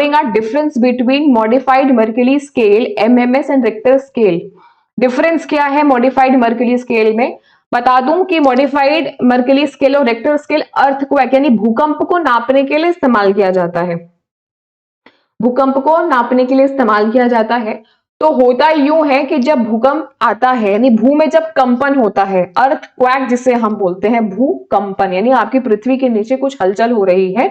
knowing a difference between modified Mercalli scale, MMS and Richter scale. Difference क्या है modified Mercalli scale में? बता दूं कि मॉडिफाइड मर्कली स्केल और रिक्टर स्केल अर्थक्वेक यानी भूकंप को नापने के लिए इस्तेमाल किया जाता है। भूकंप को नापने के लिए इस्तेमाल किया जाता है। तो होता यूं है कि जब भूकंप आता है यानी भू में जब कंपन होता है, अर्थक्वेक जिसे हम बोलते हैं, भूकंपन यानी आपकी पृथ्वी के नीचे कुछ हलचल हो रही है,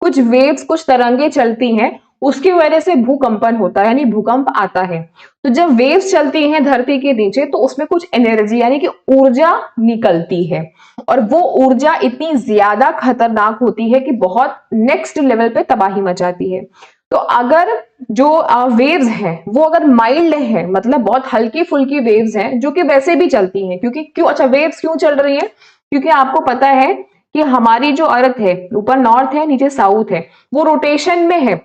कुछ वेव्स, कुछ तरंगे चलती हैं, उसकी वजह से भूकंपन होता है यानी भूकंप आता है। तो जब वेव्स चलती हैं धरती के नीचे तो उसमें कुछ एनर्जी यानी कि ऊर्जा निकलती है, और वो ऊर्जा इतनी ज्यादा खतरनाक होती है कि बहुत नेक्स्ट लेवल पे तबाही मचाती है। तो अगर जो वेव्स हैं वो अगर माइल्ड है, मतलब बहुत हल्की फुल्की वेव्स हैं जो कि वैसे भी चलती हैं, क्योंकि क्यों, अच्छा वेव्स क्यों चल रही है? क्योंकि आपको पता है कि हमारी जो अर्थ है, ऊपर नॉर्थ है नीचे साउथ है, वो रोटेशन में है,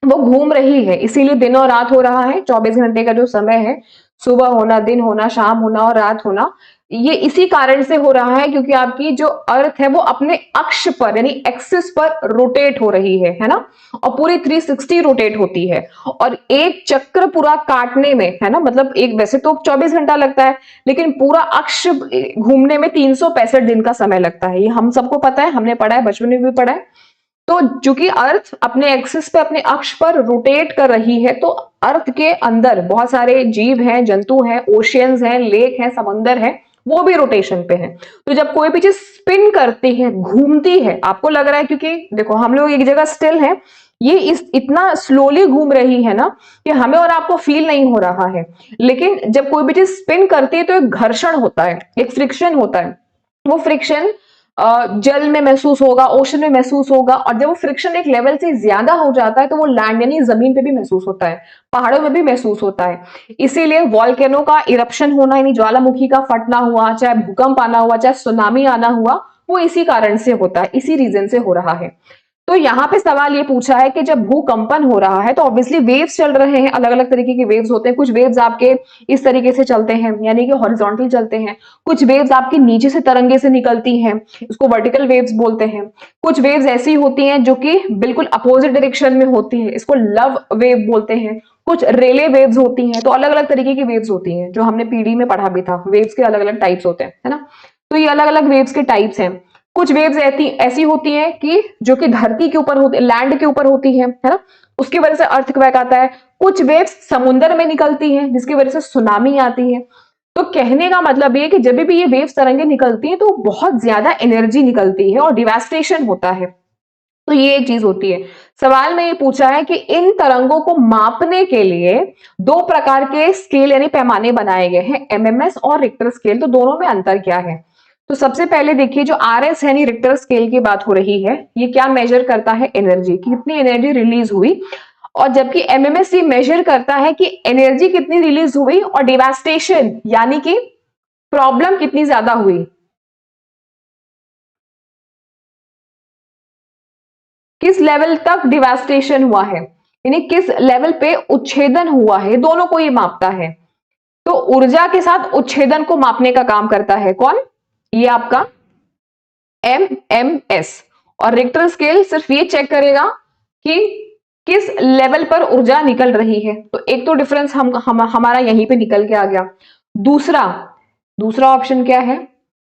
वो घूम रही है, इसीलिए दिन और रात हो रहा है। 24 घंटे का जो समय है, सुबह होना, दिन होना, शाम होना और रात होना, ये इसी कारण से हो रहा है क्योंकि आपकी जो अर्थ है वो अपने अक्ष पर यानी एक्सिस पर रोटेट हो रही है ना, और पूरी 360 रोटेट होती है। और एक चक्र पूरा काटने में, है ना, मतलब एक, वैसे तो 24 घंटा लगता है लेकिन पूरा अक्ष घूमने में 365 दिन का समय लगता है। ये हम सबको पता है, हमने पढ़ा है, बचपन में भी पढ़ा है। तो चूंकि अर्थ अपने एक्सिस पे, अपने अक्ष पर रोटेट कर रही है, तो अर्थ के अंदर बहुत सारे जीव हैं, जंतु हैं, ओशियंस हैं, लेक हैं, समंदर है, वो भी रोटेशन पे है। तो जब कोई भी चीज स्पिन करती है, घूमती है, आपको लग रहा है, क्योंकि देखो हम लोग एक जगह स्टिल है, ये इतना स्लोली घूम रही है ना कि हमें और आपको फील नहीं हो रहा है, लेकिन जब कोई भी चीज स्पिन करती है तो एक घर्षण होता है, एक फ्रिक्शन होता है। वो फ्रिक्शन जल में महसूस होगा, ओशन में महसूस होगा, और जब वो फ्रिक्शन एक लेवल से ज्यादा हो जाता है तो वो लैंड यानी जमीन पे भी महसूस होता है, पहाड़ों में भी महसूस होता है। इसीलिए वॉल्केनो का इरप्शन होना यानी ज्वालामुखी का फटना हुआ, चाहे भूकंप आना हुआ, चाहे सुनामी आना हुआ, वो इसी कारण से होता है, इसी रीजन से हो रहा है। तो यहाँ पे सवाल ये पूछा है कि जब भूकंपन हो रहा है तो ऑब्वियसली वेव्स चल रहे हैं, अलग अलग तरीके के वेव्स होते हैं। कुछ वेव्स आपके इस तरीके से चलते हैं यानी कि हॉरिजॉन्टल चलते हैं, कुछ वेव्स आपके नीचे से तरंगे से निकलती हैं, इसको वर्टिकल वेव्स बोलते हैं। कुछ वेव्स ऐसी होती हैं जो कि बिल्कुल अपोजिट डायरेक्शन में होती है, इसको लव वेव बोलते हैं। कुछ रेले वेव्स होती हैं। तो अलग अलग तरीके की वेव्स होती हैं, जो हमने पीडी में पढ़ा भी था, वेव्स के अलग अलग टाइप्स होते हैं, है ना। तो ये अलग अलग वेव्स के टाइप्स हैं। कुछ वेव्स ऐसी होती हैं कि जो कि धरती के ऊपर होती, लैंड के ऊपर होती है ना, उसकी वजह से अर्थक्वेक आता है। कुछ वेव्स समुद्र में निकलती हैं जिसकी वजह से सुनामी आती है। तो कहने का मतलब ये कि जब भी ये वेव्स तरंगे निकलती हैं तो बहुत ज्यादा एनर्जी निकलती है और डिवास्टेशन होता है। तो ये एक चीज होती है। सवाल में ये पूछा है कि इन तरंगों को मापने के लिए दो प्रकार के स्केल यानी पैमाने बनाए गए हैं, एमएमएस और रिक्टर स्केल। तो दोनों में अंतर क्या है? तो सबसे पहले देखिए, जो आरएस है यानी रिक्टर स्केल की बात हो रही है, ये क्या मेजर करता है? एनर्जी, कितनी एनर्जी रिलीज हुई। और जबकि एमएमएस ये मेजर करता है कि एनर्जी कितनी रिलीज हुई और डिवास्टेशन यानी कि प्रॉब्लम कितनी ज्यादा हुई, किस लेवल तक डिवास्टेशन हुआ है, यानी किस लेवल पे उच्छेदन हुआ है, दोनों को ये मापता है। तो ऊर्जा के साथ उच्छेदन को मापने का काम करता है कौन? ये आपका एमएमएस। और रिक्टर स्केल सिर्फ ये चेक करेगा कि किस लेवल पर ऊर्जा निकल रही है। तो एक तो डिफरेंस हमारा यहीं पे निकल के आ गया। दूसरा ऑप्शन क्या है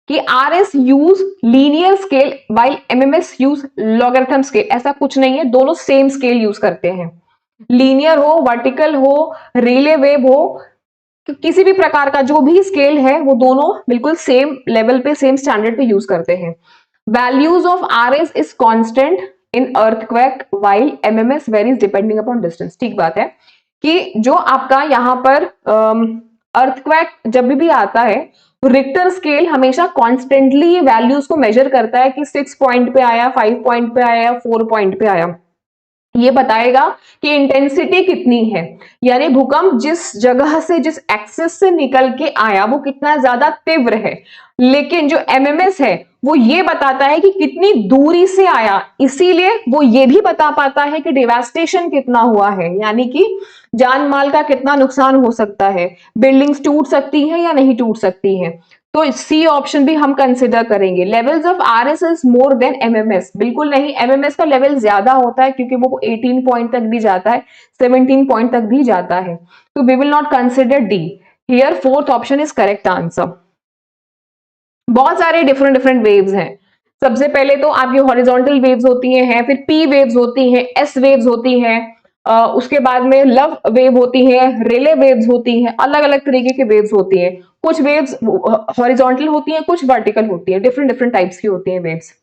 कि RS use linear scale while MMS use logarithm scale. ऐसा कुछ नहीं है, दोनों सेम स्केल यूज करते हैं। लीनियर हो, वर्टिकल हो, रिले वेव हो, किसी भी प्रकार का जो भी स्केल है वो दोनों बिल्कुल सेम लेवल पे, सेम स्टैंडर्ड पे यूज करते हैं। Values of RS is constant in earthquake while MMS varies depending upon distance. ठीक बात है कि जो आपका यहाँ पर अर्थक्वेक जब भी आता है, रिक्टर स्केल हमेशा कॉन्स्टेंटली वैल्यूज को मेजर करता है कि 6 पॉइंट पे आया, 5 पॉइंट पे आया, 4 पॉइंट पे आया। ये बताएगा कि इंटेंसिटी कितनी है, यानी भूकंप जिस जगह से, जिस एक्सिस से निकल के आया वो कितना ज्यादा तीव्र है। लेकिन जो एमएमएस है वो ये बताता है कि कितनी दूरी से आया, इसीलिए वो ये भी बता पाता है कि डिवास्टेशन कितना हुआ है, यानी कि जान माल का कितना नुकसान हो सकता है, बिल्डिंग्स टूट सकती है या नहीं टूट सकती है। तो सी ऑप्शन भी हम कंसिडर करेंगे। Levels of RS is more than MMS, बिल्कुल नहीं, एमएमएस का लेवल ज्यादा होता है क्योंकि वो 18 पॉइंट तक भी जाता है, 17 पॉइंट तक भी जाता है। तो we will not consider D here, fourth option is correct answer. बहुत सारे डिफरेंट डिफरेंट वेव्स हैं। सबसे पहले तो आपकी हॉरिजॉन्टल वेव्स होती हैं, फिर पी वेव्स होती हैं, एस वेव्स होती हैं, उसके बाद में लव वेव होती है, रिले वेव्स होती हैं, अलग अलग तरीके की वेव्स होती हैं। कुछ वेव्स हॉरिजॉन्टल होती हैं, कुछ वर्टिकल होती है, डिफरेंट डिफरेंट टाइप्स की होती हैं वेव्स।